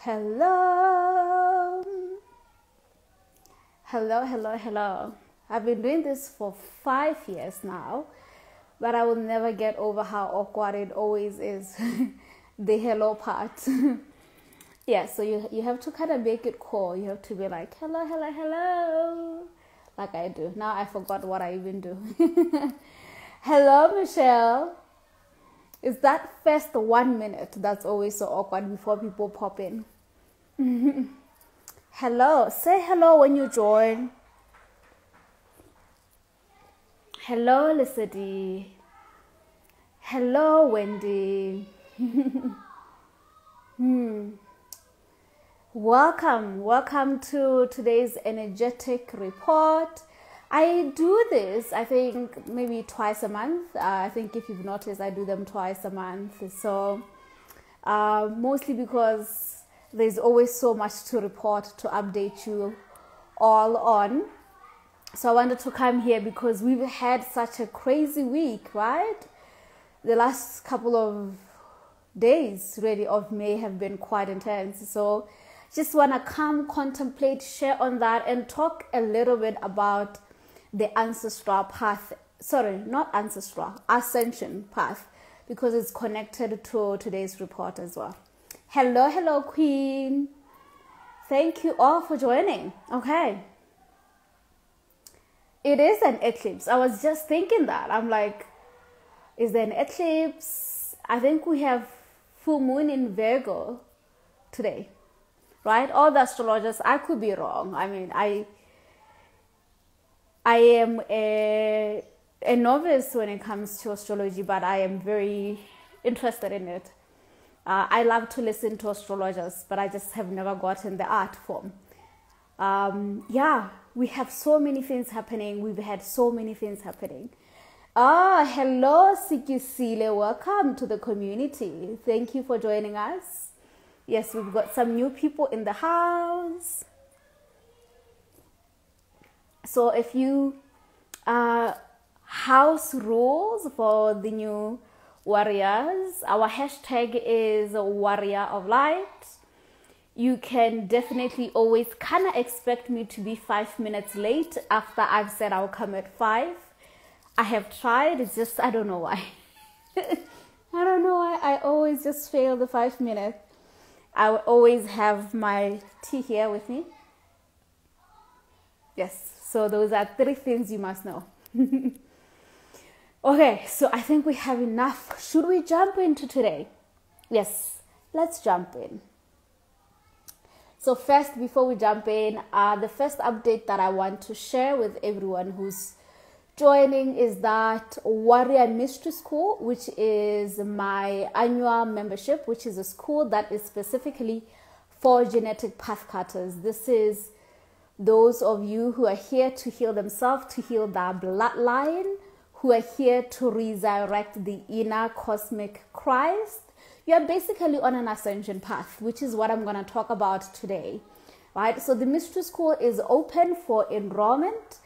Hello. I've been doing this for 5 years now, but I will never get over how awkward it always is. The hello part. Yeah, so you have to kind of make it cool. You have to be like, hello, like I do. Now I forgot what I even do. Hello, Michelle. It's that first 1 minute that's always so awkward before people pop in. Hello. Say hello when you join. Hello, Lisady. Hello, Wendy. Welcome to today's energetic report. I do this, I think, maybe twice a month. I think if you've noticed, I do them twice a month. So mostly because there's always so much to report, to update you all on. So I wanted to come here because we've had such a crazy week, right? The last couple of days really of May have been quite intense. So just want to come, contemplate, share on that, and talk a little bit about the ancestral path. Sorry, not ancestral, Ascension Path, because it's connected to today's report as well. Hello, Queen. Thank you all for joining. Okay. It is an eclipse. I was just thinking that. I'm like, is there an eclipse? I think we have full moon in Virgo today, right? All the astrologers, I could be wrong. I mean, I am a novice when it comes to astrology, but I am very interested in it. I love to listen to astrologers, but I just have never gotten the art form. Yeah, we have so many things happening. We've had so many things happening. Hello, Sikisile. Welcome to the community. Thank you for joining us. Yes, we've got some new people in the house. So if you house rules for the new warriors, our hashtag is Warrior of Light. You can definitely always kind of expect me to be 5 minutes late after I've said I'll come at 5. I have tried, it's just, I don't know why. I don't know why I always just fail the 5 minutes. I will always have my tea here with me. Yes, so those are 3 things you must know. Okay, so I think we have enough. Should we jump into today? Yes, let's jump in. So first, before we jump in, the first update that I want to share with everyone who's joining is that Warrior Mystery School, which is my annual membership, which is a school that is specifically for genetic path cutters. This is those of you who are here to heal themselves, to heal their bloodline, who are here to resurrect the inner cosmic Christ. You are basically on an ascension path, which is what I'm going to talk about today, right? So the Mystery School is open for enrollment,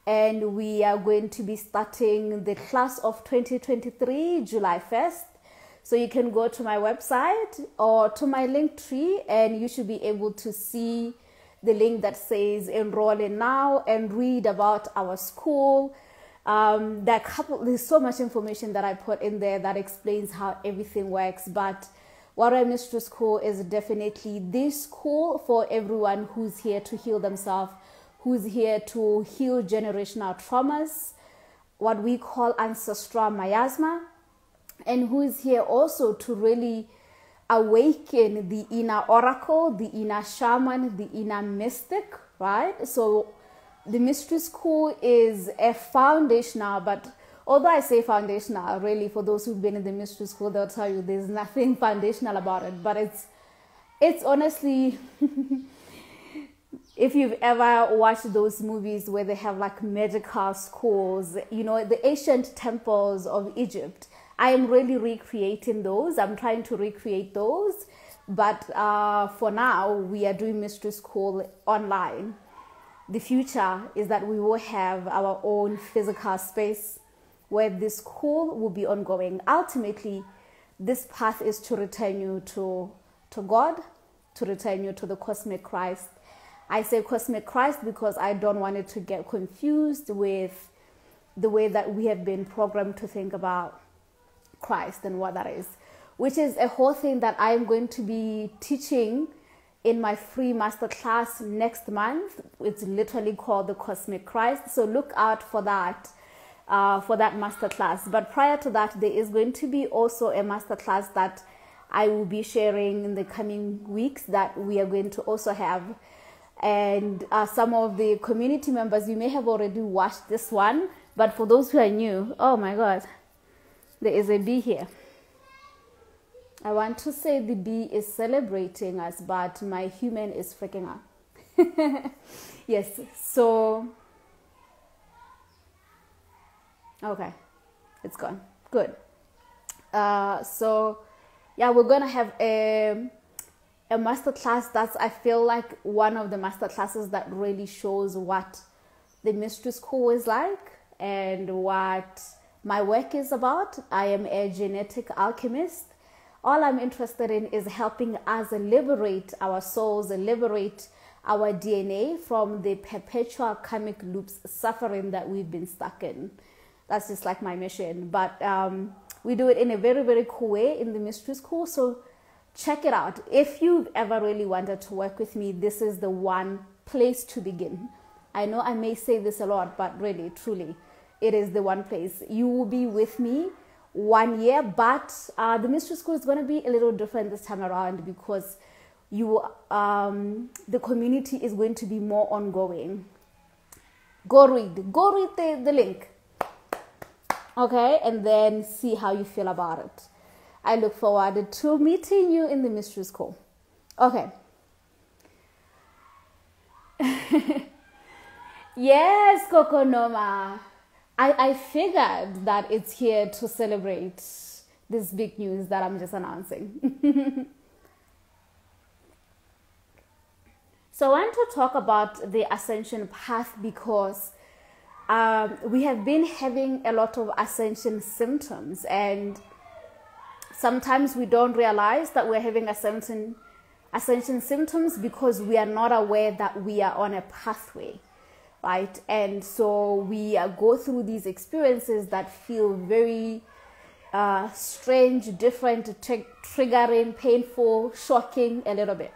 and we are going to be starting the class of 2023, July 1st. So you can go to my website or to my link tree, and you should be able to see the link that says enroll in now and read about our school. There's so much information that I put in there that explains how everything works, but Warrior Mystery School is definitely the school for everyone who's here to heal themselves, who's here to heal generational traumas, what we call ancestral miasma, and who is here also to really awaken the inner oracle, the inner shaman, the inner mystic, right? So the Mystery School is a foundational, but although I say foundational, really for those who've been in the Mystery School, they'll tell you there's nothing foundational about it. But it's honestly, if you've ever watched those movies where they have like magical schools, you know, the ancient temples of Egypt, I am really recreating those. I'm trying to recreate those. But for now, we are doing Mystery School online. The future is that we will have our own physical space where this school will be ongoing. Ultimately, this path is to return you to God, to return you to the cosmic Christ. I say cosmic Christ because I don't want it to get confused with the way that we have been programmed to think about Christ and what that is, which is a whole thing that I'm going to be teaching in my free masterclass next month. It's literally called the Cosmic Christ. So look out for that masterclass. But prior to that, there is going to be also a masterclass that I will be sharing in the coming weeks that we are going to also have. And some of the community members, you may have already watched this one, but for those who are new, oh my God, there is a bee here. I want to say the bee is celebrating us, but my human is freaking out. Yes, so, okay, it's gone. Good. So, yeah, we're going to have a masterclass that's, I feel like, one of the masterclasses that really shows what the mystery school is like and what my work is about. I am a genetic alchemist. All I'm interested in is helping us liberate our souls and liberate our DNA from the perpetual karmic loops suffering that we've been stuck in. That's just like my mission. But we do it in a very, very cool way in the mystery school. So check it out. If you've ever really wanted to work with me, this is the one place to begin. I know I may say this a lot, but really, truly, it is the one place. You will be with me 1 year, but the mystery school is going to be a little different this time around because the community is going to be more ongoing. Go read the link, okay, and then see how you feel about it. I look forward to meeting you in the mystery school. Okay. Yes, Kokonoma. I figured that it's here to celebrate this big news that I'm just announcing. So I want to talk about the Ascension Path because we have been having a lot of ascension symptoms, and sometimes we don't realize that we're having ascension symptoms because we are not aware that we are on a pathway. Right, and so we go through these experiences that feel very strange, different, triggering, painful, shocking a little bit.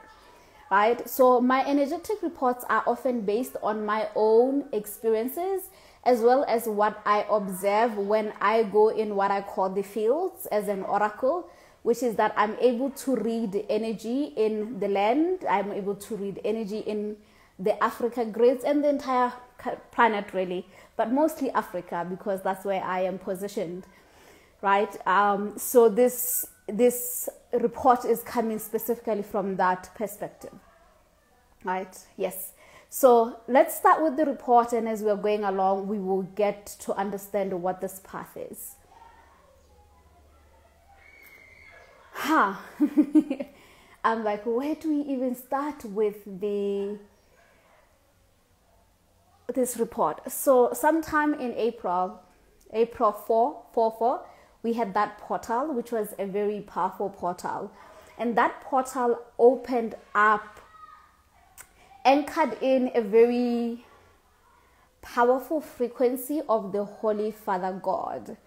Right, so my energetic reports are often based on my own experiences as well as what I observe when I go in what I call the fields as an oracle, which is that I'm able to read energy in the land. I'm able to read energy in the Africa grids and the entire planet really, but mostly Africa because that's where I am positioned, right? So this report is coming specifically from that perspective, right? Yes. So let's start with the report, and as we're going along, we will get to understand what this path is. I'm like, where do we even start with this report? So sometime in April 4, we had that portal, which was a very powerful portal. And that portal opened up, anchored in a very powerful frequency of the Holy Father God.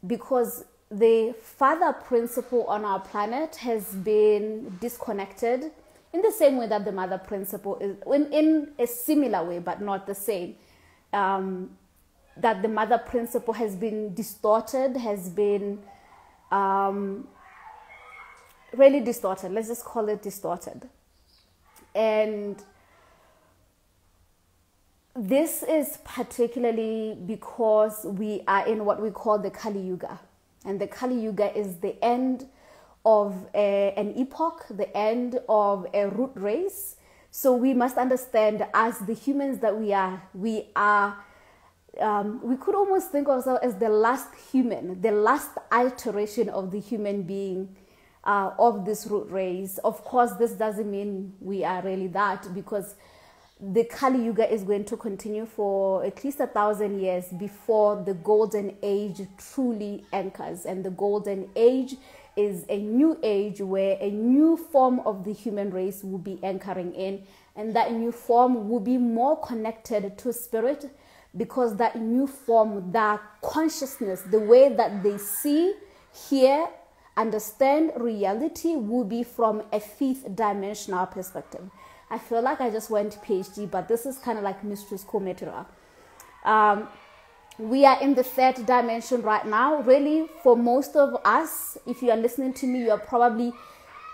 Because the Father principle on our planet has been disconnected in the same way that the Mother principle is, in a similar way, but not the same. That the Mother principle has been distorted, has been really distorted. Let's just call it distorted. And this is particularly because we are in what we call the Kali Yuga. And the Kali Yuga is the end of an epoch, the end of a root race. So we must understand, as the humans that we are, we could almost think of ourselves as the last human, the last iteration of the human being of this root race. Of course, this doesn't mean we are really that, because the Kali Yuga is going to continue for at least 1,000 years before the golden age truly anchors. And the golden age is a new age where a new form of the human race will be anchoring in, and that new form will be more connected to spirit, because that new form, that consciousness, the way that they see, hear, understand reality will be from a fifth dimensional perspective. I feel like I just went PhD, but this is kind of like mystery school material. We are in the third dimension right now. Really, for most of us, if you are listening to me, you are probably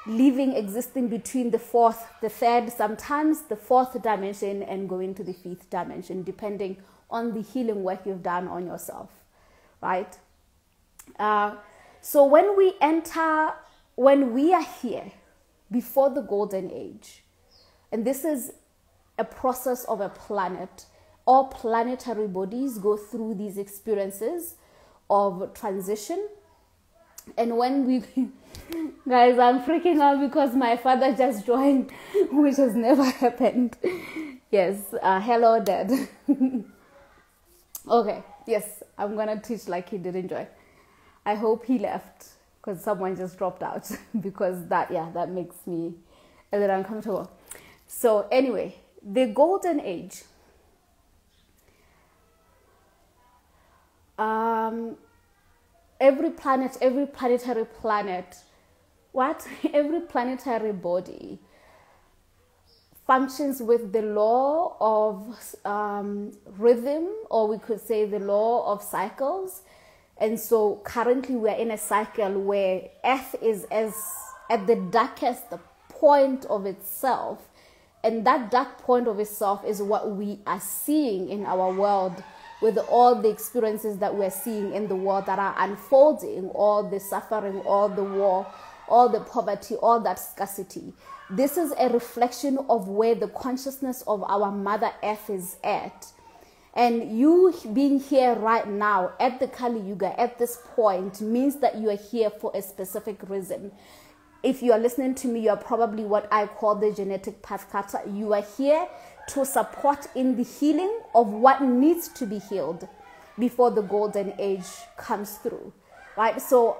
living, existing between the fourth, the third, sometimes the fourth dimension, and going to the fifth dimension, depending on the healing work you've done on yourself, right? So when we are here before the golden age, and this is a process of a planet, all planetary bodies go through these experiences of transition. And when we, guys, I'm freaking out because my father just joined, which has never happened. Yes, hello, Dad. Okay, yes, I'm gonna teach like he didn't join. I hope he left because someone just dropped out because that makes me a little uncomfortable. So anyway, the golden age. Every planetary planet, every planetary body functions with the law of rhythm, or we could say the law of cycles. And so currently we're in a cycle where Earth is at the darkest point of itself. And that dark point of itself is what we are seeing in our world, with all the experiences that we're seeing in the world that are unfolding, all the suffering, all the war, all the poverty, all that scarcity. This is a reflection of where the consciousness of our Mother Earth is at. And you being here right now at the Kali Yuga at this point means that you are here for a specific reason. If you are listening to me, you are probably what I call the genetic path cutter. You are here to support in the healing of what needs to be healed before the golden age comes through, right? So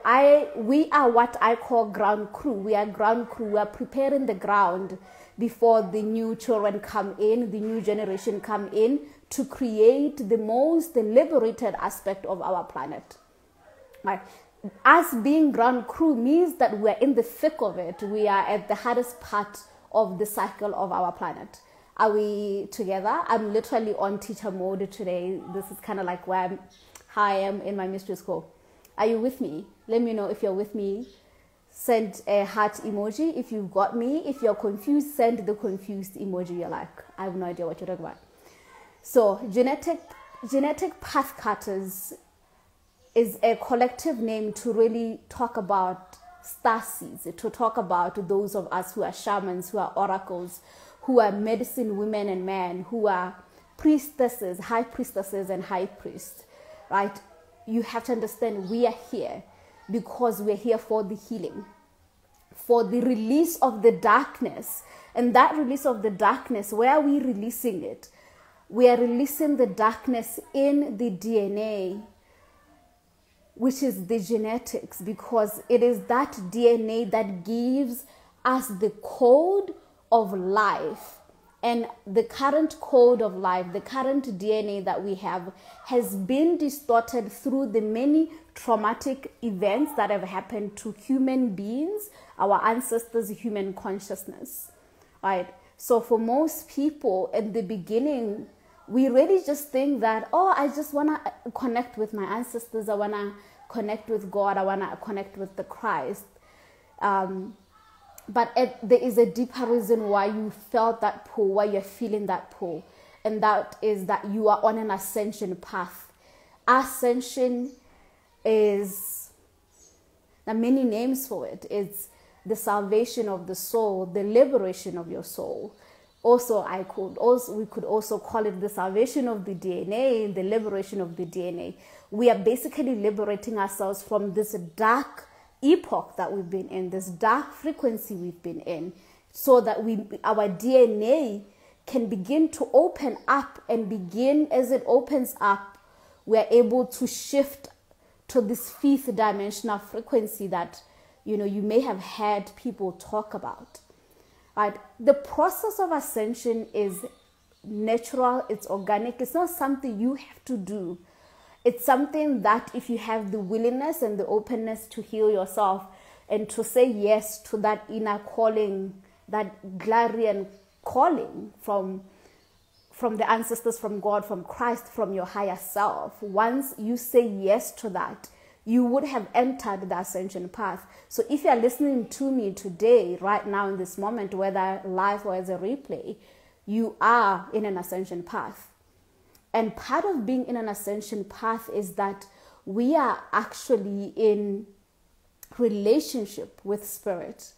we are what I call ground crew. We are ground crew. We are preparing the ground before the new children come in, the new generation come in, to create the most liberated aspect of our planet, right? Us being ground crew means that we're in the thick of it. We are at the hardest part of the cycle of our planet. Are we together? I'm literally on teacher mode today. This is kind of like how I am in my mystery school. Are you with me? Let me know if you're with me. Send a heart emoji if you've got me. If you're confused, send the confused emoji. You're like, I have no idea what you're talking about. So genetic path cutters is a collective name to really talk about star seeds, to talk about those of us who are shamans, who are oracles, who are medicine women and men, who are priestesses, high priestesses and high priests, right? You have to understand we are here because we're here for the healing, for the release of the darkness. And that release of the darkness, where are we releasing it? We are releasing the darkness in the DNA, which is the genetics, because it is that DNA that gives us the code of life. And the current code of life, the current DNA that we have, has been distorted through the many traumatic events that have happened to human beings, our ancestors' human consciousness, right? So for most people in the beginning, we really just think that, I just want to connect with my ancestors. I want to connect with God. I want to connect with the Christ. But there is a deeper reason why you felt that pull, why you're feeling that pull. And that is that you are on an ascension path. Ascension is, there are many names for it. It's the salvation of the soul, the liberation of your soul. We could also call it the salvation of the DNA, the liberation of the DNA. We are basically liberating ourselves from this dark epoch that we've been in, this dark frequency we've been in, so that our DNA can begin to open up, and begin as it opens up, we're able to shift to this fifth dimensional frequency that you may have heard people talk about. Right? The process of ascension is natural, it's organic, it's not something you have to do. It's something that if you have the willingness and the openness to heal yourself and to say yes to that inner calling, that Glarian calling from the ancestors, from God, from Christ, from your higher self, once you say yes to that, you would have entered the ascension path. So if you're listening to me today, right now in this moment, whether live or as a replay, you are in an ascension path. And part of being in an ascension path is that we are actually in relationship with spirit.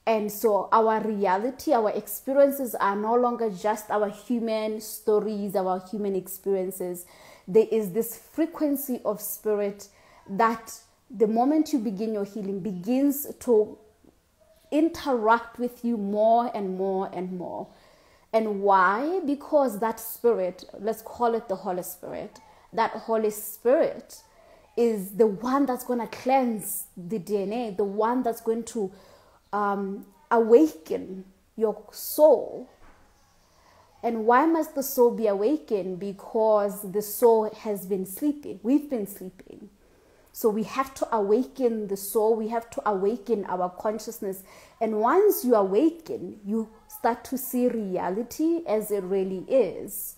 And so our reality, our experiences are no longer just our human stories, our human experiences. There is this frequency of spirit that the moment you begin your healing begins to interact with you more and more and more. And why? Because that spirit, let's call it the Holy Spirit, that Holy Spirit is the one that's going to cleanse the DNA, the one that's going to awaken your soul. And why must the soul be awakened? Because the soul has been sleeping. We've been sleeping. So we have to awaken the soul. We have to awaken our consciousness. And once you awaken, you start to see reality as it really is,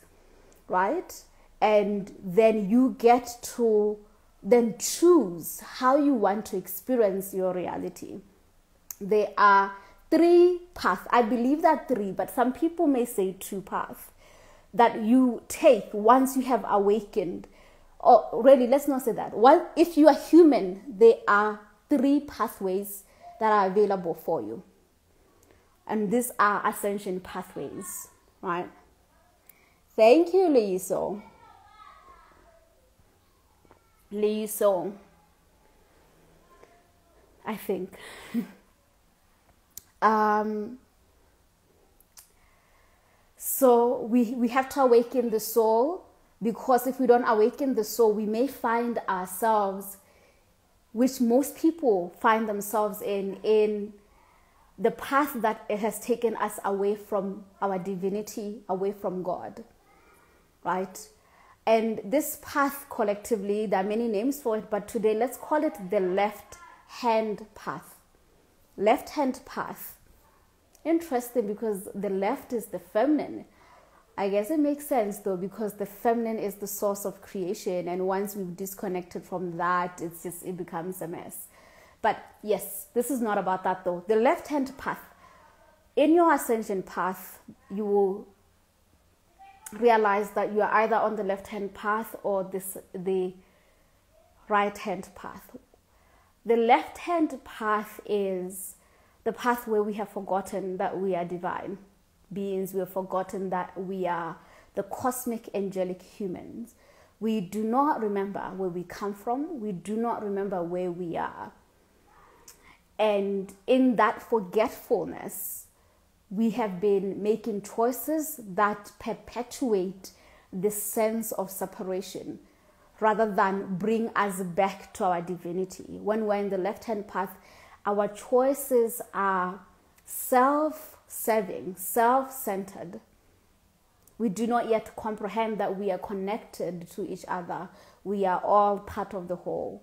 right? And then you get to then choose how you want to experience your reality. There are 3 paths. I believe that 3, but some people may say 2 paths that you take once you have awakened. Or really, let's not say that. Well, if you are human, there are 3 pathways that are available for you. And these are ascension pathways, right? Thank you, Liso. I think. So we have to awaken the soul, because if we don't awaken the soul, we may find ourselves, which most people find themselves in the path that it has taken us away from our divinity, away from God, right? And this path collectively, there are many names for it, but today let's call it the left-hand path. Left-hand path. Interesting, because the left is the feminine. I guess it makes sense though, because the feminine is the source of creation, and once we've disconnected from that, it becomes a mess. But yes, this is not about that though. The left-hand path. In your ascension path, you will realize that you are either on the left-hand path or the right-hand path. The left-hand path is the path where we have forgotten that we are divine beings. We have forgotten that we are the cosmic angelic humans. We do not remember where we come from. We do not remember where we are. And in that forgetfulness, we have been making choices that perpetuate this sense of separation rather than bring us back to our divinity. When we're in the left-hand path, our choices are self-serving, self-centered. We do not yet comprehend that we are connected to each other. We are all part of the whole,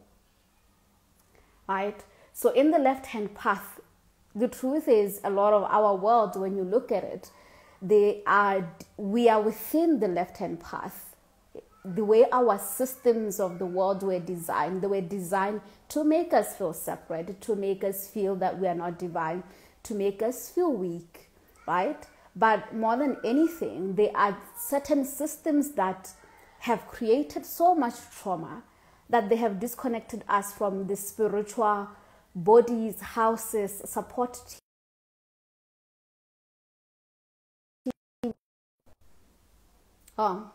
right? So in the left-hand path, the truth is a lot of our world, when you look at it, we are within the left-hand path. The way our systems of the world were designed, they were designed to make us feel separate, to make us feel that we are not divine, to make us feel weak, right? But more than anything, there are certain systems that have created so much trauma that they have disconnected us from the spiritual bodies, houses, support team. Oh,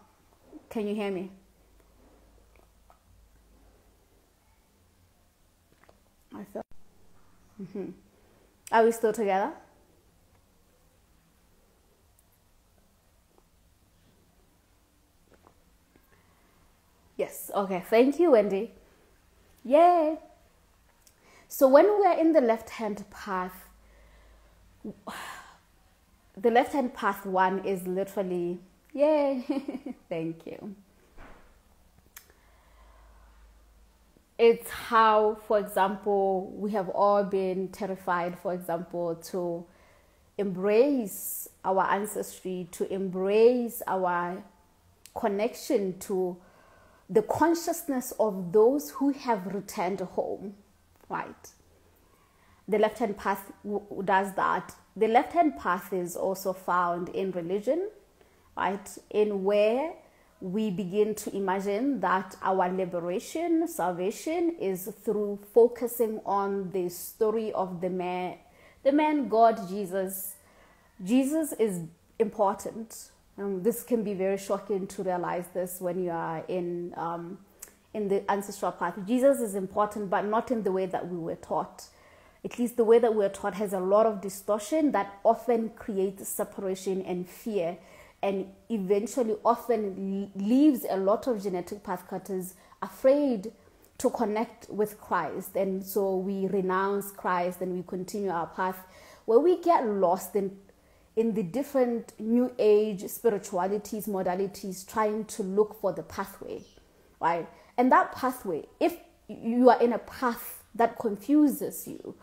can you hear me? I feel. Are we still together? Yes. Okay. Thank you, Wendy. Yay. So when we are in the left-hand path, the left-hand path 1 is literally, yay, thank you. It's how, for example, we have all been terrified, for example, to embrace our ancestry, to embrace our connection to the consciousness of those who have returned home, right? The left-hand path does that. The left-hand path is also found in religion, right? In where we begin to imagine that our liberation, salvation is through focusing on the story of the man, God, Jesus. Jesus is important. This can be very shocking to realize this when you are in the ancestral path. Jesus is important, but not in the way that we were taught. At least the way that we're taught has a lot of distortion that often creates separation and fear, and eventually often leaves a lot of genetic path cutters afraid to connect with Christ. And so we renounce Christ and we continue our path where we get lost in the different new age spiritualities, modalities, trying to look for the pathway, right? And that pathway, if you are in a path that confuses you,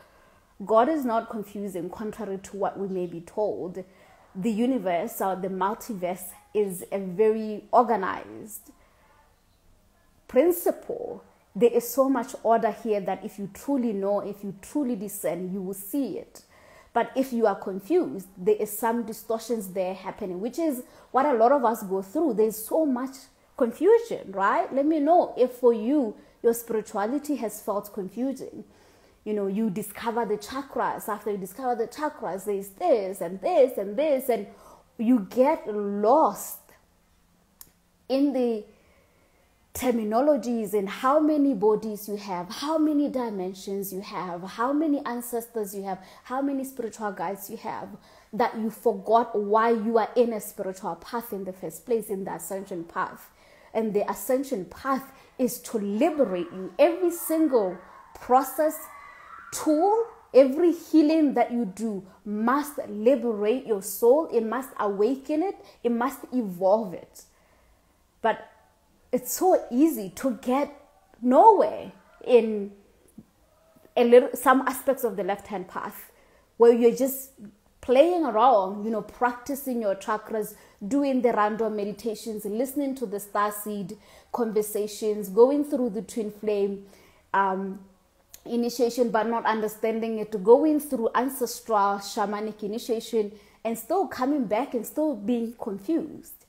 God is not confusing, contrary to what we may be told. The universe or the multiverse is a very organized principle. There is so much order here that if you truly know, if you truly discern, you will see it. But if you are confused, there is some distortions there happening, which is what a lot of us go through. There's so much confusion, right? Let me know if for you, your spirituality has felt confusing. You know, you discover the chakras. After you discover the chakras, there's this and this and this, and you get lost in the terminologies and how many bodies you have, how many dimensions you have, how many ancestors you have, how many spiritual guides you have, that you forgot why you are in a spiritual path in the first place, in the Ascension Path. And the Ascension Path is to liberate you. Every single process, tool, every healing that you do must liberate your soul. It must awaken it. It must evolve it. But it's so easy to get nowhere in some aspects of the left-hand path where you're just playing around, you know, practicing your chakras, doing the random meditations, listening to the starseed conversations, going through the twin flame initiation but not understanding it, going through ancestral shamanic initiation and still coming back and still being confused.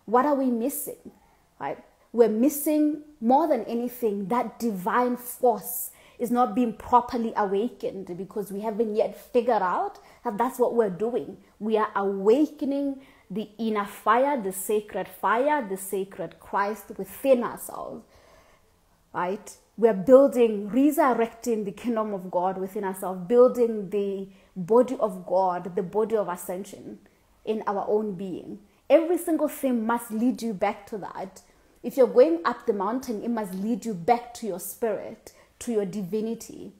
What are we missing? Right? We're missing more than anything that divine force is not being properly awakened because we haven't yet figured out that that's what we're doing. We are awakening the inner fire, the sacred Christ within ourselves, right? We're building, resurrecting the kingdom of God within ourselves, building the body of God, the body of ascension in our own being. Every single thing must lead you back to that. If you're going up the mountain, it must lead you back to your spirit, to your divinity,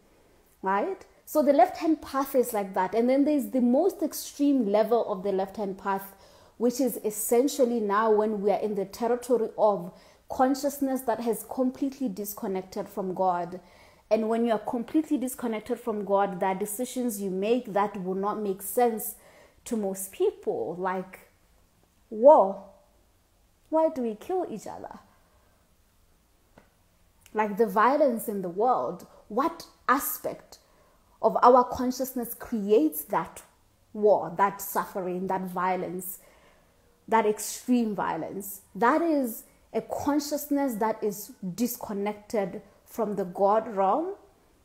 right? So the left-hand path is like that. And then there's the most extreme level of the left-hand path, which is essentially now when we are in the territory of consciousness that has completely disconnected from God. And when you are completely disconnected from God, there are decisions you make that will not make sense to most people. Like, whoa, why do we kill each other? Like the violence in the world, what aspect of our consciousness creates that war, that suffering, that violence, that extreme violence? That is a consciousness that is disconnected from the God realm,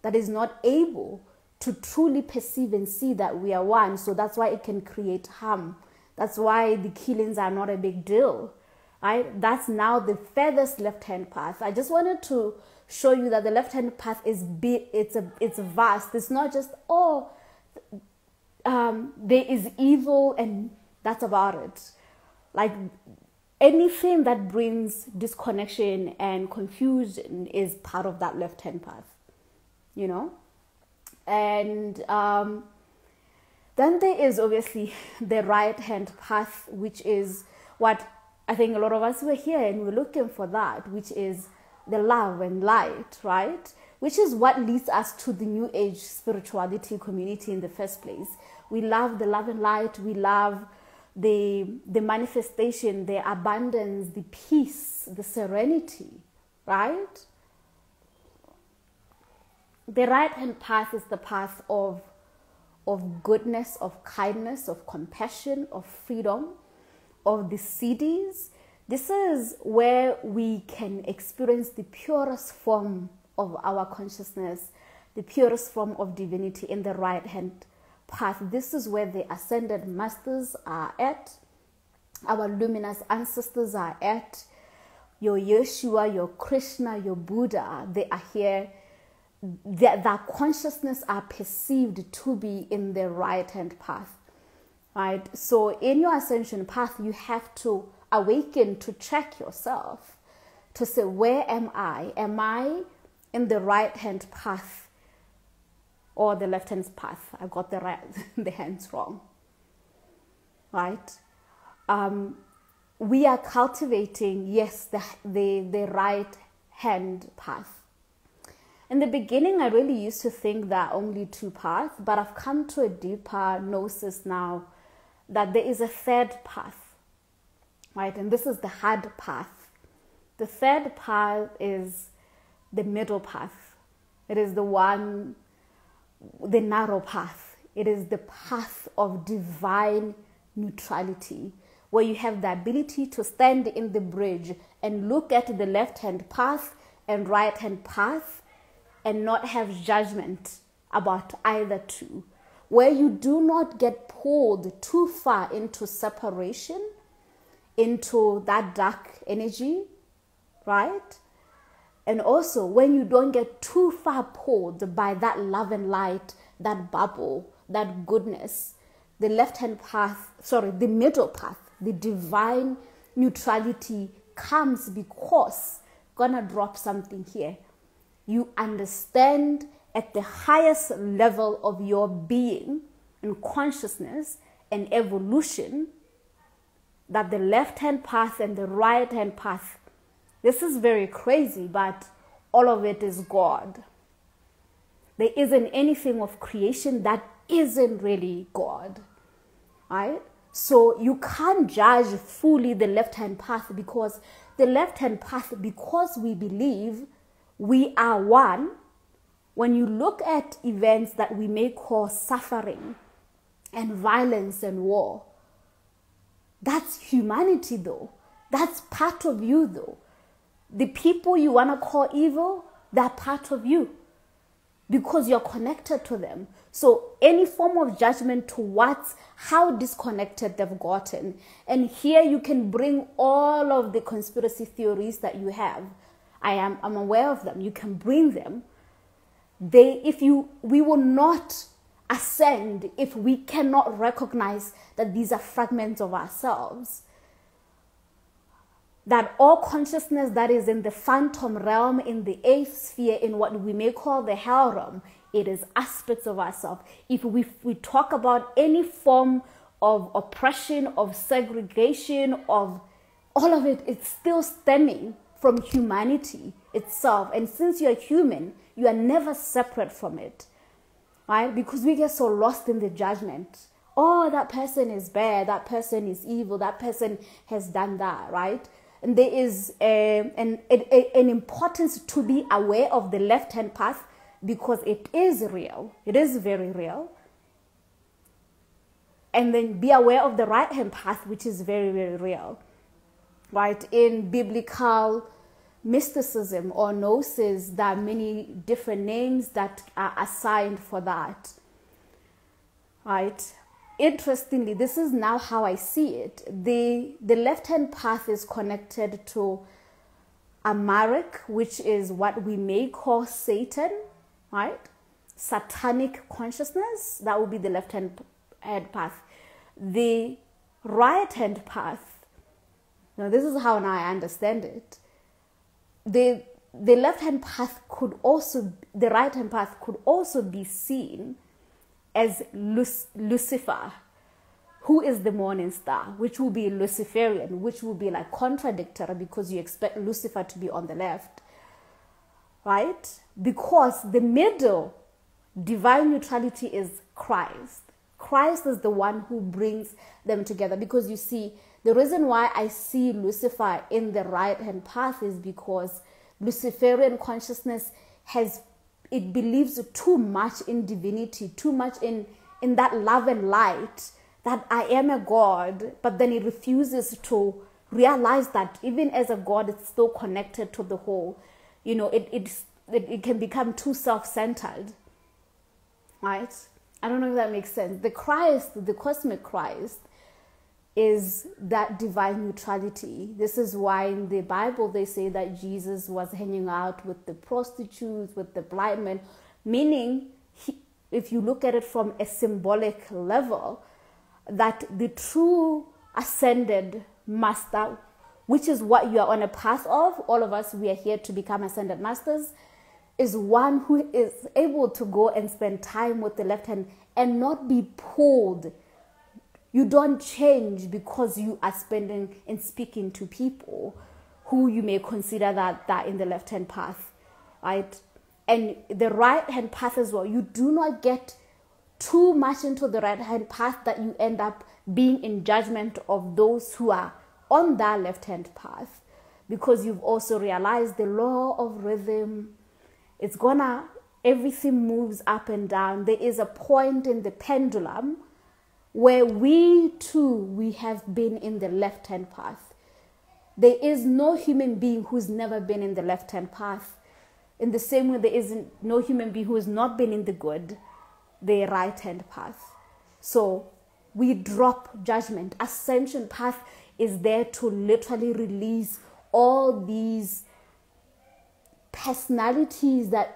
that is not able to truly perceive and see that we are one. So that's why it can create harm. That's why the killings are not a big deal, right? That's now the furthest left-hand path. I just wanted to show you that the left-hand path is big. It's vast. It's not just, there is evil and that's about it. Like, anything that brings disconnection and confusion is part of that left-hand path, you know? And then there is obviously the right hand path, which is what I think a lot of us were here and we're looking for, that, which is the love and light, right? Which is what leads us to the New Age spirituality community in the first place. We love the love and light. We love the manifestation, the abundance, the peace, the serenity, right? The right hand path is the path of goodness, of kindness, of compassion, of freedom, of the cities. This is where we can experience the purest form of our consciousness, the purest form of divinity in the right hand path. This is where the ascended masters are at, our luminous ancestors are at, your Yeshua, your Krishna, your Buddha, they are here. Their consciousness are perceived to be in the right hand path, right? So in your ascension path, you have to awaken to check yourself, to say, where am I? Am I in the right hand path or the left hand path? I got the hands wrong, right? We are cultivating, yes, the right hand path. In the beginning, I really used to think that only two paths, but I've come to a deeper gnosis now that there is a third path, right? And this is the hard path. The third path is the middle path. It is the narrow path. It is the path of divine neutrality, where you have the ability to stand in the bridge and look at the left-hand path and right-hand path and not have judgment about either two, where you do not get pulled too far into separation, into that dark energy, right? And also when you don't get too far pulled by that love and light, that bubble, that goodness, the left-hand path, the middle path, the divine neutrality comes because, gonna drop something here. You understand at the highest level of your being and consciousness and evolution that the left-hand path and the right-hand path, this is very crazy, but all of it is God. There isn't anything of creation that isn't really God, right? So you can't judge fully the left-hand path, because the left-hand path, because we believe we are one. When you look at events that we may call suffering and violence and war, that's humanity though. That's part of you though. The people you want to call evil, they're part of you because you're connected to them. So any form of judgment towards how disconnected they've gotten. And here you can bring all of the conspiracy theories that you have. I'm aware of them. You can bring them. We will not ascend if we cannot recognize that these are fragments of ourselves. That all consciousness that is in the phantom realm, in the eighth sphere, in what we may call the hell realm, it is aspects of ourselves. If we talk about any form of oppression, of segregation, of all of it, it's still stemming from humanity itself. And since you're human, you are never separate from it, right? Because we get so lost in the judgment. Oh, that person is bad, that person is evil, that person has done that, right? And there is an importance to be aware of the left-hand path, because it is real. It is very real. And then be aware of the right-hand path, which is very, very real, right? In biblical mysticism or gnosis, there are many different names that are assigned for that, right? Interestingly, this is now how I see it. The left-hand path is connected to Amalek, which is what we may call Satan, right? Satanic consciousness, that would be the left-hand path. The right-hand path, now this is how now I understand it. The the left-hand path could also, the right-hand path could also be seen as Lucifer, who is the morning star, which will be Luciferian, which will be like contradictory because you expect Lucifer to be on the left, right? Because the middle divine neutrality is Christ. Christ is the one who brings them together. Because you see, the reason why I see Lucifer in the right-hand path is because Luciferian consciousness it believes too much in divinity, too much in that love and light, that I am a God, but then it refuses to realize that even as a God, it's still connected to the whole. You know, it can become too self-centered, right? I don't know if that makes sense. The Christ, the cosmic Christ, is that divine neutrality. This is why in the Bible they say that Jesus was hanging out with the prostitutes, with the blind men, meaning if you look at it from a symbolic level, that the true ascended master, which is what you are on a path of, all of us, we are here to become ascended masters, is one who is able to go and spend time with the left hand and not be pulled. You don't change because you are spending and speaking to people who you may consider that in the left hand path, right? And the right hand path as well. You do not get too much into the right hand path that you end up being in judgment of those who are on that left hand path, because you've also realized the law of rhythm. It's everything moves up and down. There is a point in the pendulum where we have been in the left-hand path. There is no human being who's never been in the left-hand path. In the same way, there isn't no human being who has not been in the right-hand path. So we drop judgment. Ascension Path is there to literally release all these personalities that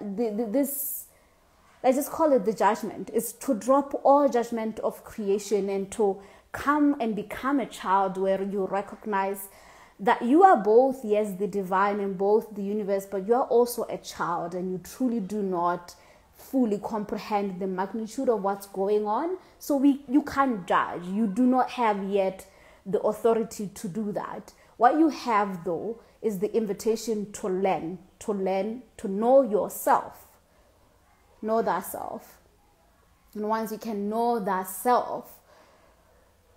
let's just call it the judgment. Is to drop all judgment of creation and to come and become a child where you recognize that you are both, yes, the divine and both the universe, but you are also a child and you truly do not fully comprehend the magnitude of what's going on. So you can't judge. You do not have yet the authority to do that. What you have though is the invitation to learn, to know yourself. Know thyself. And once you can know thyself,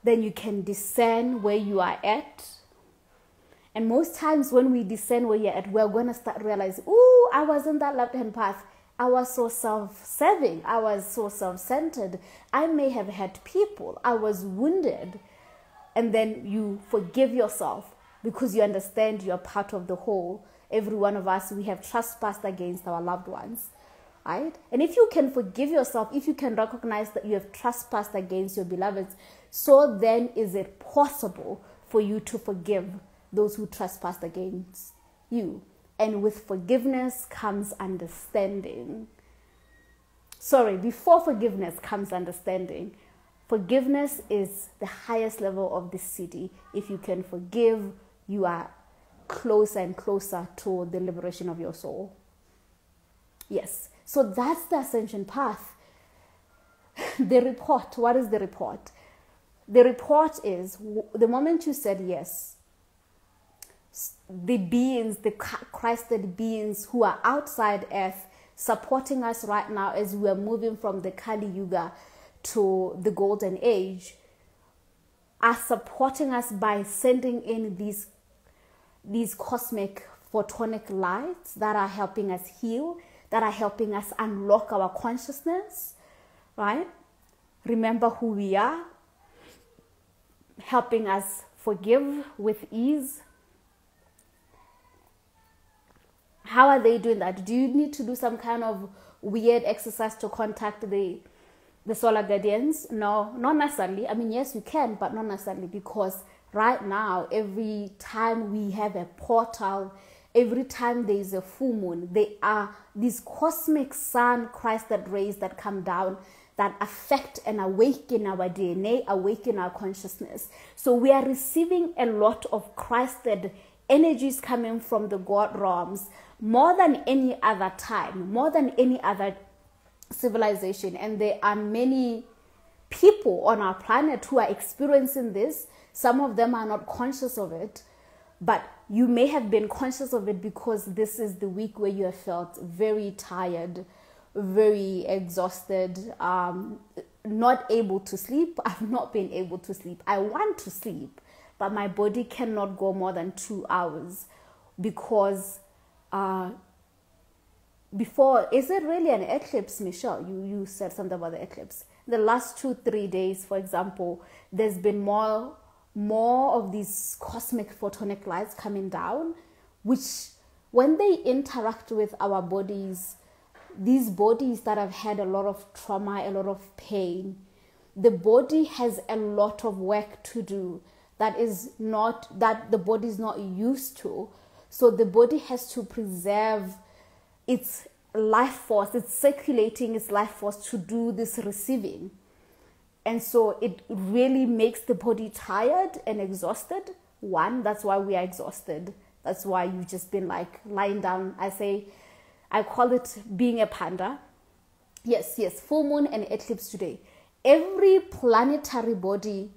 then you can discern where you are at. And most times when we discern where you're at, we're going to start realizing, ooh, I was in that left-hand path. I was so self-serving. I was so self-centered. I may have hurt people. I was wounded. And then you forgive yourself because you understand you're part of the whole. Every one of us, we have trespassed against our loved ones, right? And if you can forgive yourself, if you can recognize that you have trespassed against your beloveds, so then is it possible for you to forgive those who trespassed against you. And with forgiveness comes understanding. Sorry, before forgiveness comes understanding. Forgiveness is the highest level of the city. If you can forgive, you are closer and closer to the liberation of your soul. Yes. So that's the Ascension Path. The report. What is the report? The report is the moment you said yes, the beings, the Christed beings who are outside Earth, supporting us right now as we are moving from the Kali Yuga to the Golden Age, are supporting us by sending in these cosmic photonic lights that are helping us heal, that are helping us unlock our consciousness, right? Remember who we are, helping us forgive with ease. How are they doing that? Do you need to do some kind of weird exercise to contact the solar guardians? No, not necessarily. I mean, yes, you can, but not necessarily, because right now, every time we have a portal, every time there is a full moon, there are these cosmic sun Christed rays that come down that affect and awaken our DNA, awaken our consciousness. So we are receiving a lot of Christed energies coming from the God realms more than any other time, more than any other civilization. And there are many people on our planet who are experiencing this. Some of them are not conscious of it, but you may have been conscious of it because this is the week where you have felt very tired, very exhausted, not able to sleep. I've not been able to sleep. I want to sleep, but my body cannot go more than 2 hours because before, is it really an eclipse, Michelle? You said something about the eclipse. The last 2-3 days, for example, there's been more of these cosmic photonic lights coming down, which when they interact with our bodies, these bodies that have had a lot of trauma, a lot of pain, the body has a lot of work to do that the body is not used to. So the body has to preserve its life force, it's circulating its life force to do this receiving. And so it really makes the body tired and exhausted. One, that's why we are exhausted. That's why you've just been like lying down. I call it being a panda. Yes, full moon and eclipse today. Every planetary body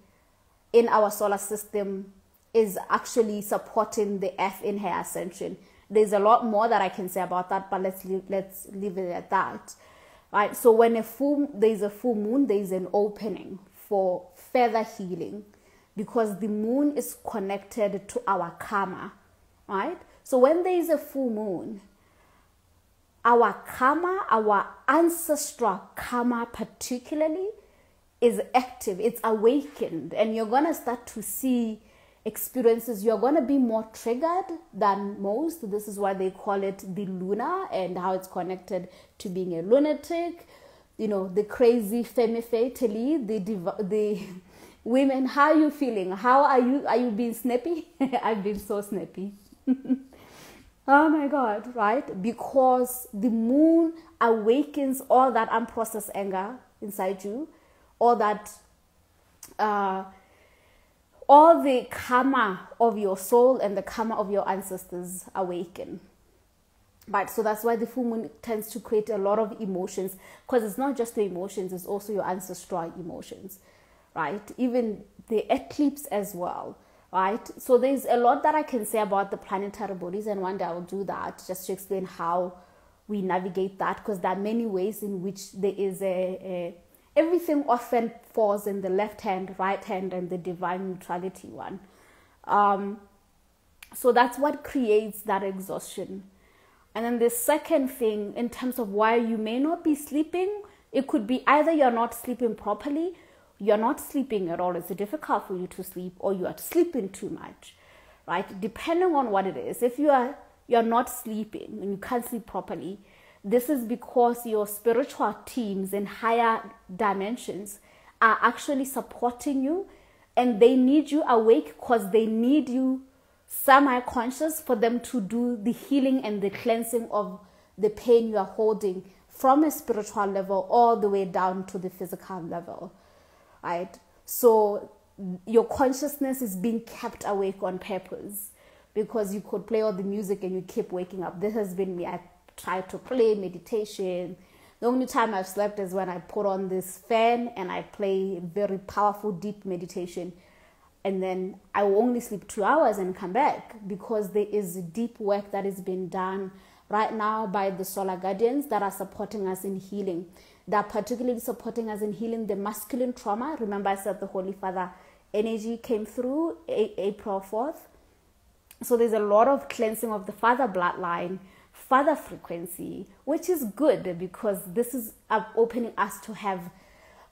in our solar system is actually supporting the Earth in her ascension. There's a lot more that I can say about that, but let's leave it at that. Right? So when there's a full moon, there's an opening for further healing because the moon is connected to our karma. Right? So when there is a full moon, our karma, our ancestral karma particularly, is active, it's awakened, and you're going to start to see experiences. You're going to be more triggered than most. This is why they call it the lunar, and how it's connected to being a lunatic, the crazy femme fatally, the women. How are you feeling? How are you being snappy? I've been so snappy. Oh my God, right? Because the moon awakens all that unprocessed anger inside you, all that all the karma of your soul and the karma of your ancestors awaken. Right, so that's why the full moon tends to create a lot of emotions, because it's not just the emotions, it's also your ancestral emotions, right? Even the eclipse as well, right? So there's a lot that I can say about the planetary bodies, and one day I will do that just to explain how we navigate that, because there are many ways in which there is everything often falls in the left hand, right hand, and the divine neutrality one. So that's what creates that exhaustion. And then the second thing, in terms of why you may not be sleeping, it could be either you're not sleeping properly, you're not sleeping at all, it's difficult for you to sleep, or you are sleeping too much, right? Depending on what it is. If you're not sleeping and you can't sleep properly, this is because your spiritual teams in higher dimensions are actually supporting you, and they need you awake because they need you semi-conscious for them to do the healing and the cleansing of the pain you are holding from a spiritual level all the way down to the physical level, right? So your consciousness is being kept awake on purpose, because you could play all the music and you keep waking up. This has been me. I try to play meditation. The only time I've slept is when I put on this fan and I play very powerful, deep meditation. And then I will only sleep 2 hours and come back, because there is deep work that is being done right now by the solar guardians that are supporting us in healing. They are particularly supporting us in healing the masculine trauma. Remember, I said the Holy Father energy came through April 4th. So there's a lot of cleansing of the father bloodline, father frequency, which is good, because this is opening us to have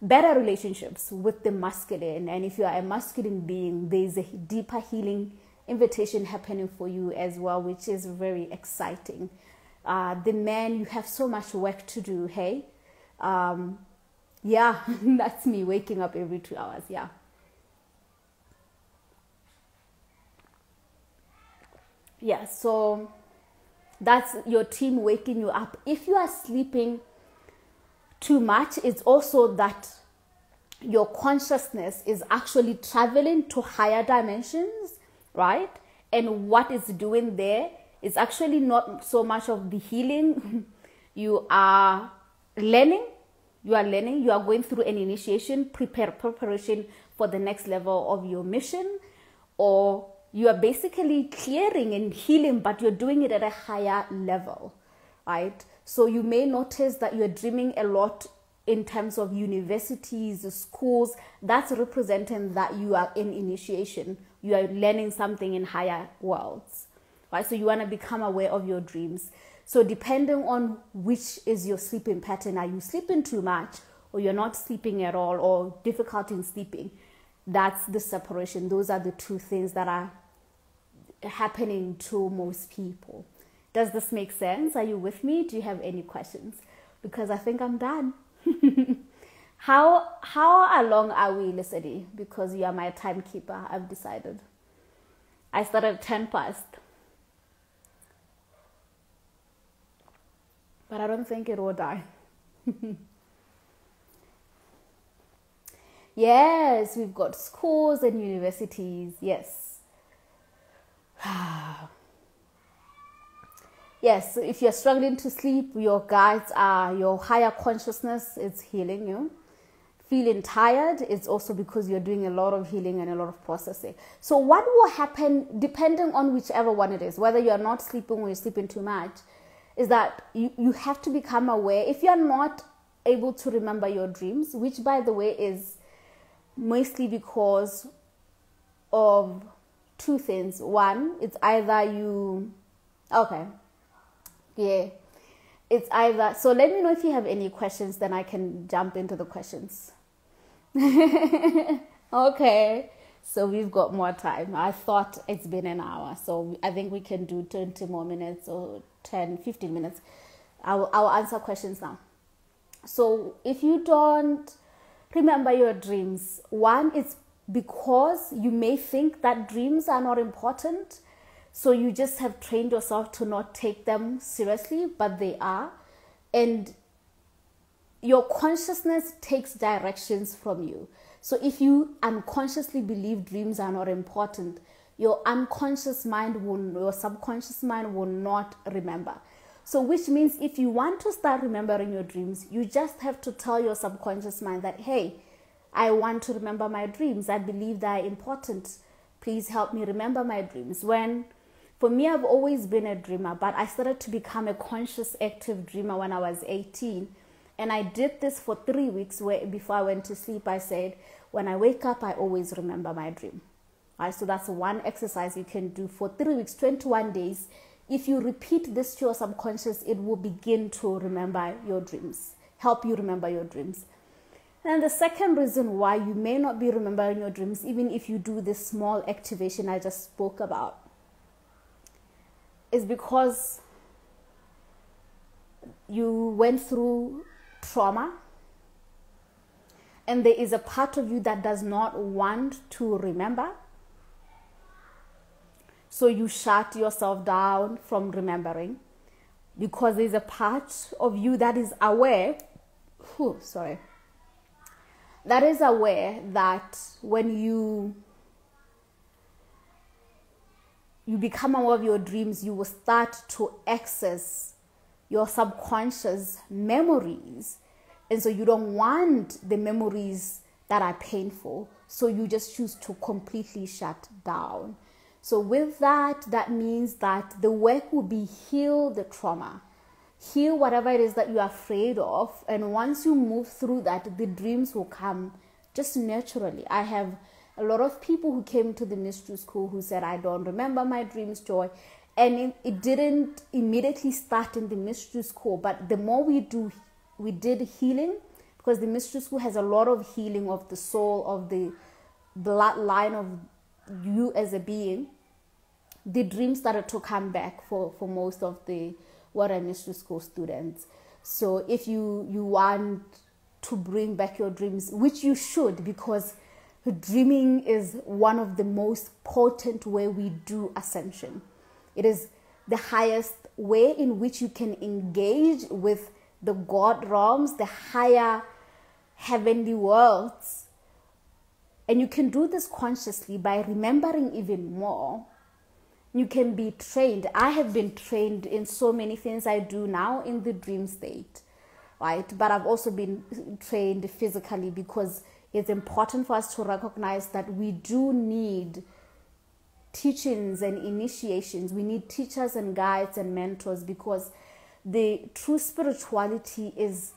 better relationships with the masculine. And if you are a masculine being, there's a deeper healing invitation happening for you as well, which is very exciting. The man, you have so much work to do. Hey, yeah, that's me waking up every 2 hours. Yeah, so that's your team waking you up. If you are sleeping too much, it's also that your consciousness is actually traveling to higher dimensions, right? And what it's doing there is actually not so much of the healing. You are learning. You are going through an initiation, preparation for the next level of your mission, or you are basically clearing and healing, but you're doing it at a higher level, right? So you may notice that you're dreaming a lot in terms of universities, schools. That's representing that you are in initiation. You are learning something in higher worlds, right? So you want to become aware of your dreams. So depending on which is your sleeping pattern, are you sleeping too much, or you're not sleeping at all, or difficult in sleeping? That's the separation. Those are the two things that are happening to most people. Does this make sense? Are you with me? Do you have any questions? Because I think I'm done. How long are we listening? Because you are my timekeeper, I've decided. I started 10 past. But I don't think it will die. Yes, we've got schools and universities. Yes. Yes, so if you're struggling to sleep, your guides are your higher consciousness. It's healing you. Feeling tired, it's also because you're doing a lot of healing and a lot of processing. So what will happen, depending on whichever one it is, whether you're not sleeping or you're sleeping too much, is that you have to become aware. If you're not able to remember your dreams, which by the way is mostly because of two things. One, it's either it's either, so let me know if you have any questions, then I can jump into the questions. Okay, so we've got more time. I thought it's been an hour, so I think we can do 20 more minutes or 10, 15 minutes. I'll answer questions now. So if you don't remember your dreams, one, it's because you may think that dreams are not important. So you just have trained yourself to not take them seriously, but they are. And your consciousness takes directions from you. So if you unconsciously believe dreams are not important, your unconscious mind your subconscious mind will not remember. So which means if you want to start remembering your dreams, you just have to tell your subconscious mind that, hey, I want to remember my dreams. I believe they are important. Please help me remember my dreams. For me, I've always been a dreamer, but I started to become a conscious, active dreamer when I was 18. And I did this for 3 weeks before I went to sleep. I said, when I wake up, I always remember my dream. All right, so that's one exercise you can do for 3 weeks, 21 days. If you repeat this to your subconscious, it will begin to remember your dreams, help you remember your dreams. And the second reason why you may not be remembering your dreams, even if you do this small activation I just spoke about, is because you went through trauma and there is a part of you that does not want to remember. So you shut yourself down from remembering because there's a part of you that is aware, that is aware that when you become aware of your dreams, you will start to access your subconscious memories. And so you don't want the memories that are painful. So you just choose to completely shut down. So with that means that the work will be heal the trauma. Heal whatever it is that you're afraid of. And once you move through that, the dreams will come just naturally. I have a lot of people who came to the mystery school who said, I don't remember my dreams, Joy. And it didn't immediately start in the mystery school. But the more we did healing, because the mystery school has a lot of healing of the soul, of the bloodline of you as a being. The dreams started to come back for most of the Water Mystery School students. So if you want to bring back your dreams, which you should, because dreaming is one of the most potent way we do ascension. It is the highest way in which you can engage with the God realms, the higher heavenly worlds. And you can do this consciously by remembering even more. You can be trained. I have been trained in so many things I do now in the dream state, right? But I've also been trained physically, because it's important for us to recognize that we do need teachings and initiations. We need teachers and guides and mentors, because the true spirituality is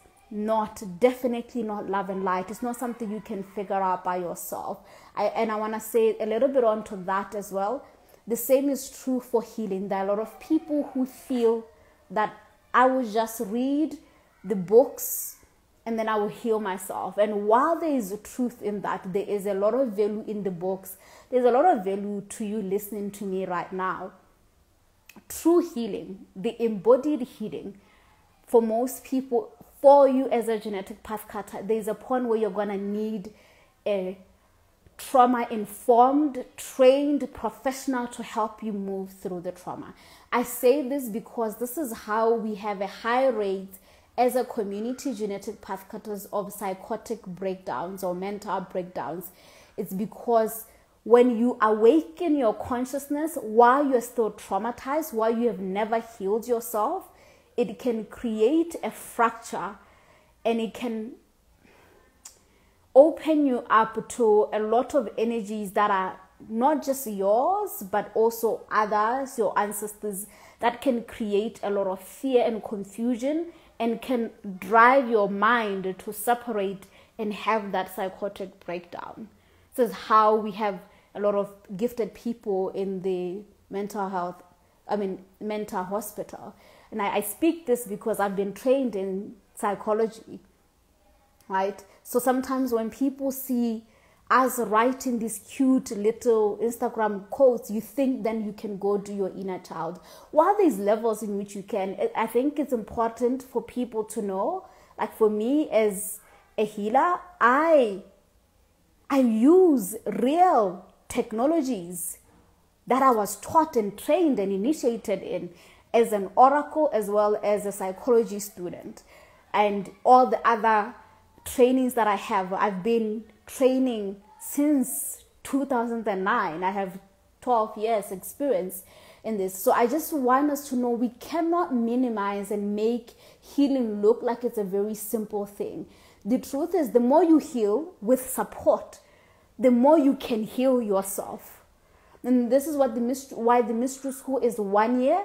definitely not love and light. It's not something you can figure out by yourself. I want to say a little bit onto that as well. The same is true for healing. There are a lot of people who feel that I will just read the books and then I will heal myself. And while there is truth in that, there is a lot of value in the books. There's a lot of value to you listening to me right now. True healing, the embodied healing, for most people, for you as a genetic path cutter, there's a point where you're going to need a trauma-informed, trained professional to help you move through the trauma. I say this because this is how we have a high rate as a community, genetic path cutters, of psychotic breakdowns or mental breakdowns. It's because when you awaken your consciousness while you're still traumatized, while you have never healed yourself, it can create a fracture, and it can open you up to a lot of energies that are not just yours, but also others, your ancestors, that can create a lot of fear and confusion, and can drive your mind to separate and have that psychotic breakdown. This is how we have a lot of gifted people in the mental hospital. And I speak this because I've been trained in psychology, right? So sometimes when people see us writing these cute little Instagram quotes, you think then you can go do your inner child. While there's levels in which you can, I think it's important for people to know, like for me as a healer, I use real technologies that I was taught and trained and initiated in as an oracle, as well as a psychology student, and all the other trainings that I have. I've been training since 2009. I have 12 years experience in this. So I just want us to know we cannot minimize and make healing look like it's a very simple thing. The truth is, the more you heal with support, the more you can heal yourself. And this is what why the mystery school is 1 year.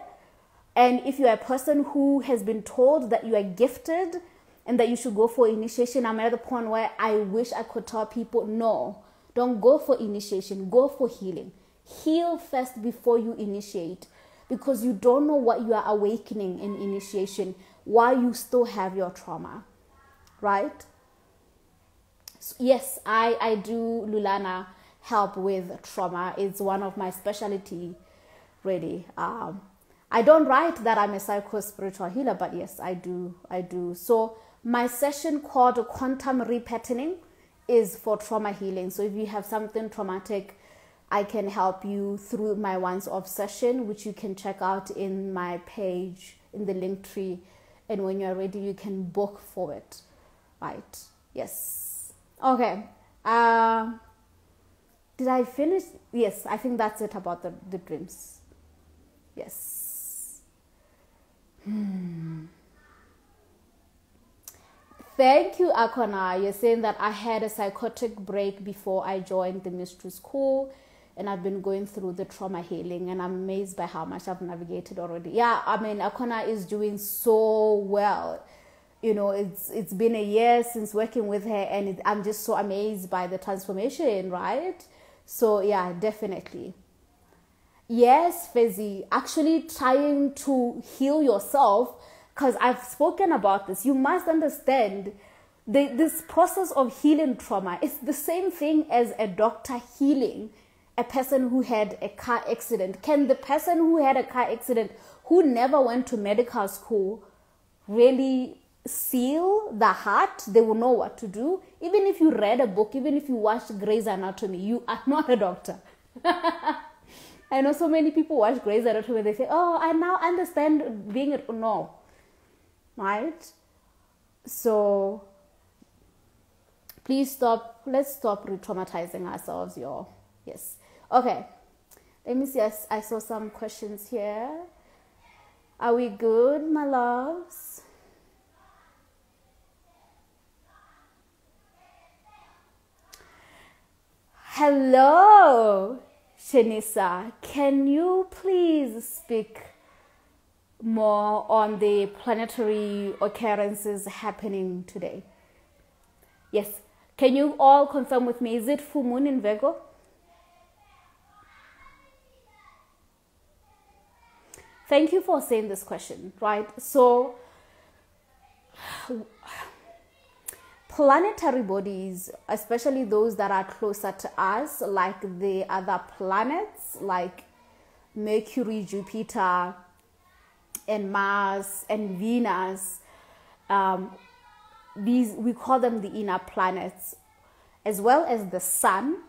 And if you're a person who has been told that you are gifted and that you should go for initiation, I'm at the point where I wish I could tell people, no, don't go for initiation, go for healing. Heal first before you initiate, because you don't know what you are awakening in initiation while you still have your trauma, right? So yes, I do, Lulana, help with trauma. It's one of my specialty, really. I don't write that I'm a psycho-spiritual healer, but yes, I do. So my session called Quantum Repatterning is for trauma healing. So if you have something traumatic, I can help you through my once-off session, which you can check out in my page in the link tree. And when you're ready, you can book for it, right? Yes. Okay. Did I finish? Yes, I think that's it about the dreams. Yes. Thank you, Akona. You're saying that I had a psychotic break before I joined the mystery school, and I've been going through the trauma healing, and I'm amazed by how much I've navigated already. Yeah, I mean, Akona is doing so well. You know, it's been a year since working with her, and I'm just so amazed by the transformation, right? So yeah, definitely. Yes, Fezzi, actually trying to heal yourself, because I've spoken about this. You must understand this process of healing trauma. It's the same thing as a doctor healing a person who had a car accident. Can the person who had a car accident, who never went to medical school, really seal the heart? They will know what to do. Even if you read a book, even if you watched Grey's Anatomy, you are not a doctor. I know so many people watch Grey's Anatomy, they say, oh, I now understand being it. No. Right? So, please stop. Let's stop re-traumatizing ourselves, y'all. Yes. Okay. Let me see. I saw some questions here. Are we good, my loves? Hello, Shanisa. Can you please speak more on the planetary occurrences happening today? Yes. Can you all confirm with me? Is it full moon in Virgo? Thank you for saying this question, right? So, planetary bodies, especially those that are closer to us, like the other planets, like Mercury, Jupiter, and Mars, and Venus, these, we call them the inner planets, as well as the sun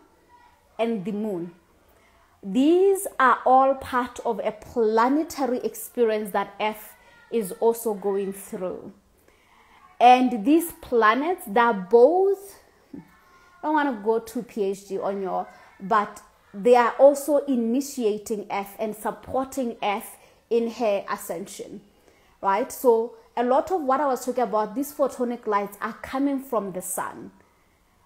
and the moon. These are all part of a planetary experience that Earth is also going through. And these planets, they're both, I don't want to go too PhD on your, but they are also initiating Earth and supporting Earth in her ascension, right? So a lot of what I was talking about, these photonic lights are coming from the sun,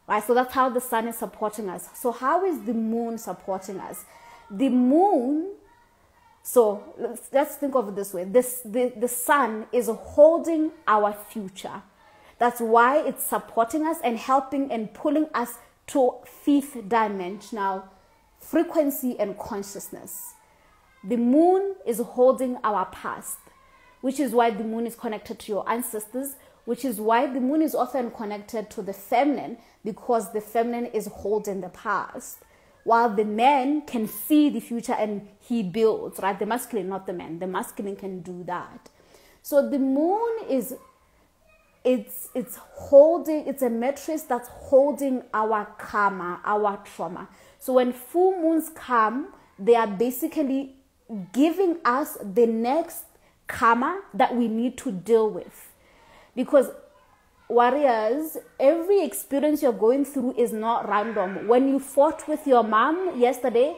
right? So that's how the sun is supporting us. So how is the moon supporting us? The moon, so let's think of it this way. The sun is holding our future. That's why it's supporting us and helping and pulling us to fifth dimensional frequency and consciousness. The moon is holding our past, which is why the moon is connected to your ancestors, which is why the moon is often connected to the feminine, because the feminine is holding the past, while the man can see the future and he builds, right? The masculine, not the man. The masculine can do that. So the moon is, it's holding, it's a matrix that's holding our karma, our trauma. So when full moons come, they are basically giving us the next karma that we need to deal with. Because warriors, every experience you're going through is not random. When you fought with your mom yesterday,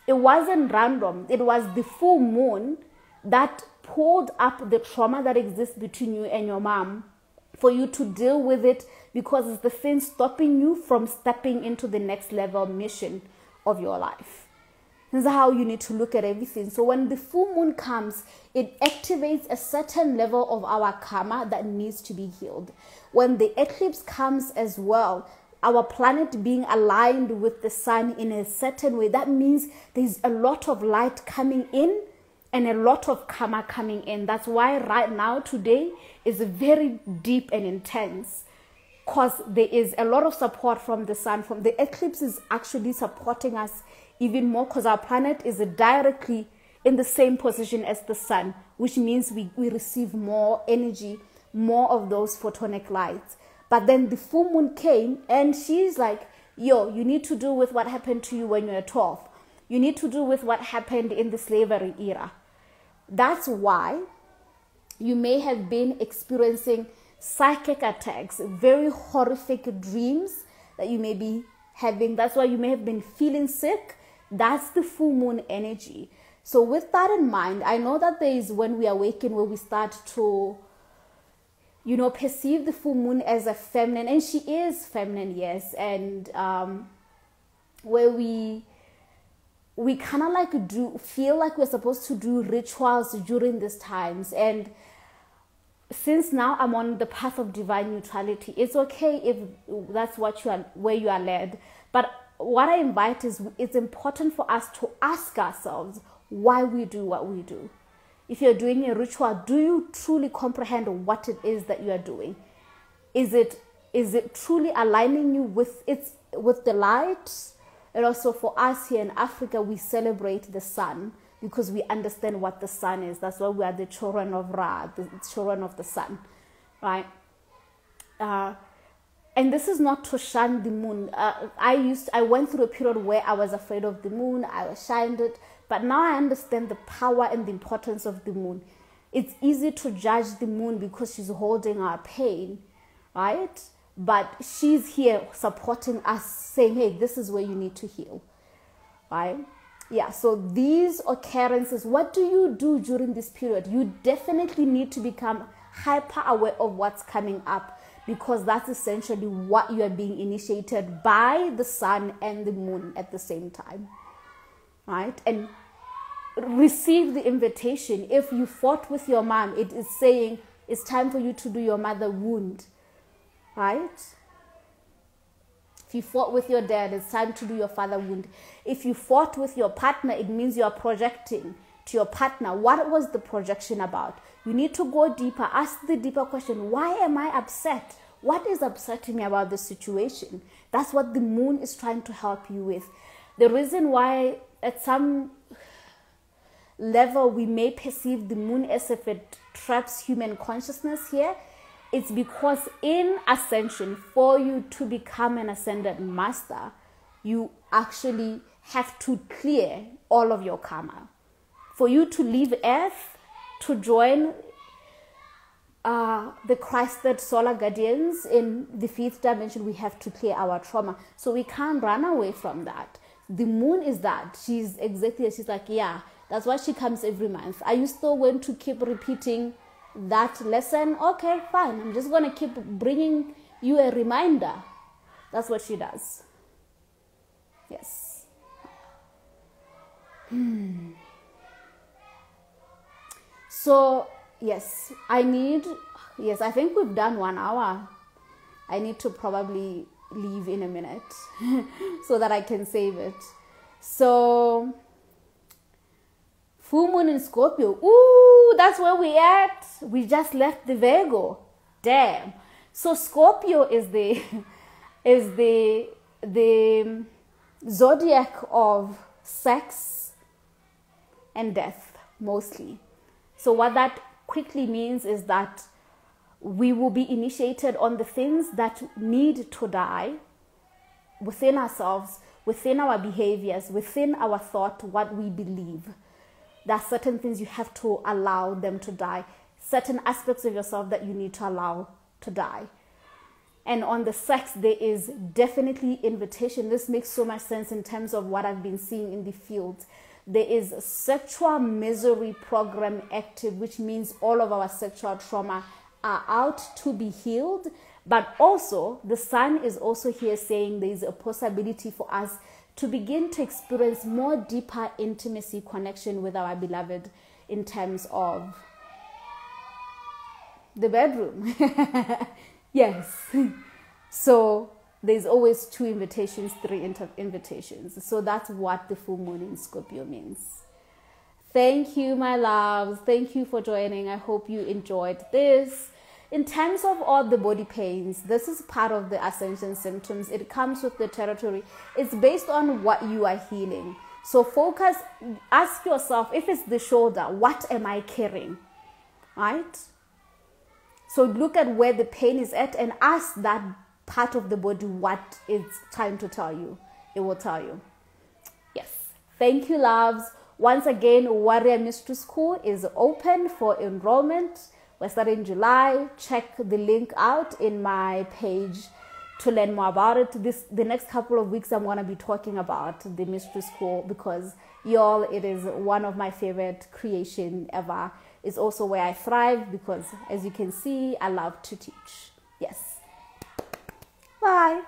it wasn't random. It was the full moon that pulled up the trauma that exists between you and your mom for you to deal with it, because it's the thing stopping you from stepping into the next level mission of your life. This is how you need to look at everything. So when the full moon comes, it activates a certain level of our karma that needs to be healed. When the eclipse comes as well, our planet being aligned with the sun in a certain way, that means there's a lot of light coming in and a lot of karma coming in. That's why right now, today, is very deep and intense, because there is a lot of support from the sun. From the eclipse is actually supporting us even more, because our planet is directly in the same position as the sun, which means we receive more energy, more of those photonic lights. But then the full moon came and she's like, yo, you need to do with what happened to you when you were 12. You need to do with what happened in the slavery era. That's why you may have been experiencing psychic attacks, very horrific dreams that you may be having. That's why you may have been feeling sick. That's the full moon energy. So with that in mind, I know that there is when we awaken where we start to, perceive the full moon as a feminine, and she is feminine, yes, and where we kind of like feel like we're supposed to do rituals during these times. And since now I'm on the path of divine neutrality, it's okay if that's where you are led. But what I invite is, it's important for us to ask ourselves why we do what we do. If you're doing a ritual, do you truly comprehend what it is that you are doing? Is it truly aligning you with the light? And also for us here in Africa, we celebrate the sun because we understand what the sun is. That's why we are the children of Ra, the children of the sun, right? And this is not to shun the moon. I went through a period where I was afraid of the moon. I shunned it. But now I understand the power and the importance of the moon. It's easy to judge the moon because she's holding our pain, right? But she's here supporting us, saying, hey, this is where you need to heal, right? Yeah, so these occurrences, what do you do during this period? You definitely need to become hyper aware of what's coming up, because that's essentially what you are being initiated by the sun and the moon at the same time, right? And receive the invitation. If you fought with your mom, it is saying it's time for you to do your mother wound, right? If you fought with your dad, it's time to do your father wound. If you fought with your partner, it means you are projecting to your partner. What was the projection about? You need to go deeper. Ask the deeper question. Why am I upset? What is upsetting me about this situation? That's what the moon is trying to help you with. The reason why at some level we may perceive the moon as if it traps human consciousness here, it's because in ascension, for you to become an ascended master, you actually have to clear all of your karma. For you to leave Earth, to join the Christed solar guardians in the fifth dimension, we have to clear our trauma. So we can't run away from that. The moon is that. She's like, yeah, that's why she comes every month. Are you still going to keep repeating that lesson? Okay, fine. I'm just going to keep bringing you a reminder. That's what she does. Yes. So, yes, I think we've done 1 hour. I need to probably leave in a minute so that I can save it. So, full moon in Scorpio. Ooh, that's where we at. We just left the Virgo. Damn. So Scorpio is the zodiac of sex and death, mostly. So what that quickly means is that we will be initiated on the things that need to die within ourselves, within our behaviors, within our thought, what we believe. There are certain things you have to allow them to die. Certain aspects of yourself that you need to allow to die. And on the sex, there is definitely invitation. This makes so much sense in terms of what I've been seeing in the field. There is a sexual misery program active, which means all of our sexual trauma are out to be healed. But also, the sun is also here saying there is a possibility for us to begin to experience more deeper intimacy connection with our beloved in terms of the bedroom. Yes. So there's always 2 invitations, 3 invitations. So that's what the full moon in Scorpio means. Thank you, my loves. Thank you for joining. I hope you enjoyed this. In terms of all the body pains, this is part of the ascension symptoms. It comes with the territory. It's based on what you are healing. So focus, ask yourself, if it's the shoulder, what am I carrying? Right? So look at where the pain is at and ask that part of the body what it's trying to tell you. It will tell you. Yes. Thank you, loves. Once again, Warrior Mystery School is open for enrollment. We're starting in July. Check the link out in my page to learn more about it. The next couple of weeks, I'm going to be talking about the Mystery School because, y'all, it is one of my favorite creation ever. It's also where I thrive because, as you can see, I love to teach. Yes. Bye.